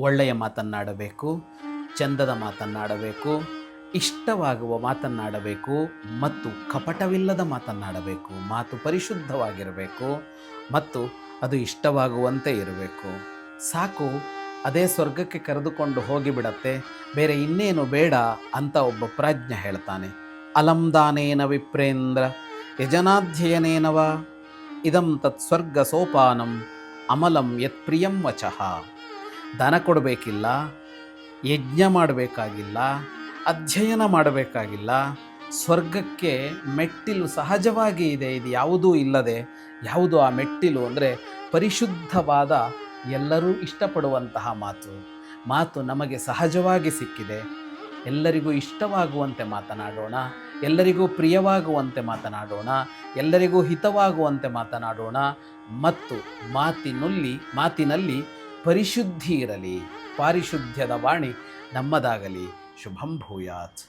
ಒಳ್ಳೆಯ ಮಾತನ್ನಾಡಬೇಕು, ಚಂದದ ಮಾತನ್ನಾಡಬೇಕು, ಇಷ್ಟವಾಗುವ ಮಾತನ್ನಾಡಬೇಕು ಮತ್ತು ಕಪಟವಿಲ್ಲದ ಮಾತನ್ನಾಡಬೇಕು. ಮಾತು ಪರಿಶುದ್ಧವಾಗಿರಬೇಕು ಮತ್ತು ಅದು ಇಷ್ಟವಾಗುವಂತೆ ಇರಬೇಕು. ಸಾಕು, ಅದೇ ಸ್ವರ್ಗಕ್ಕೆ ಕರೆದುಕೊಂಡು ಹೋಗಿಬಿಡತ್ತೆ, ಬೇರೆ ಇನ್ನೇನು ಬೇಡ ಅಂತ ಒಬ್ಬ ಪ್ರಾಜ್ಞ ಹೇಳ್ತಾನೆ. ಅಲಂ ದಾನೇನ ವಿಪ್ರೇಂದ್ರ ಯಜನಾಧ್ಯಯನೇನವ ಇದಂ ತತ್ ಸ್ವರ್ಗ ಸೋಪಾನಂ ಅಮಲಂ ಯತ್ ಪ್ರಿಯಂ ವಚಃ. ದಾನ ಕೊಡಬೇಕಿಲ್ಲ, ಯಜ್ಞ ಮಾಡಬೇಕಾಗಿಲ್ಲ, ಅಧ್ಯಯನ ಮಾಡಬೇಕಾಗಿಲ್ಲ. ಸ್ವರ್ಗಕ್ಕೆ ಮೆಟ್ಟಿಲು ಸಹಜವಾಗಿ ಇದೆ. ಇದು ಯಾವುದೂ ಇಲ್ಲದೆ, ಯಾವುದು ಆ ಮೆಟ್ಟಿಲು ಅಂದರೆ ಪರಿಶುದ್ಧವಾದ, ಎಲ್ಲರೂ ಇಷ್ಟಪಡುವಂತಹ ಮಾತು ನಮಗೆ ಸಹಜವಾಗಿ ಸಿಕ್ಕಿದೆ. ಎಲ್ಲರಿಗೂ ಇಷ್ಟವಾಗುವಂತೆ ಮಾತನಾಡೋಣ, ಎಲ್ಲರಿಗೂ ಪ್ರಿಯವಾಗುವಂತೆ ಮಾತನಾಡೋಣ, ಎಲ್ಲರಿಗೂ ಹಿತವಾಗುವಂತೆ ಮಾತನಾಡೋಣ ಮತ್ತು ಮಾತಿನಲ್ಲಿ ಪರಿಶುದ್ಧಿ ಇರಲಿ. ಪಾರಿಶುದ್ಧ್ಯದ ವಾಣಿ ನಮ್ಮದಾಗಲಿ. ಶುಭಂ ಭೂಯಾತ್.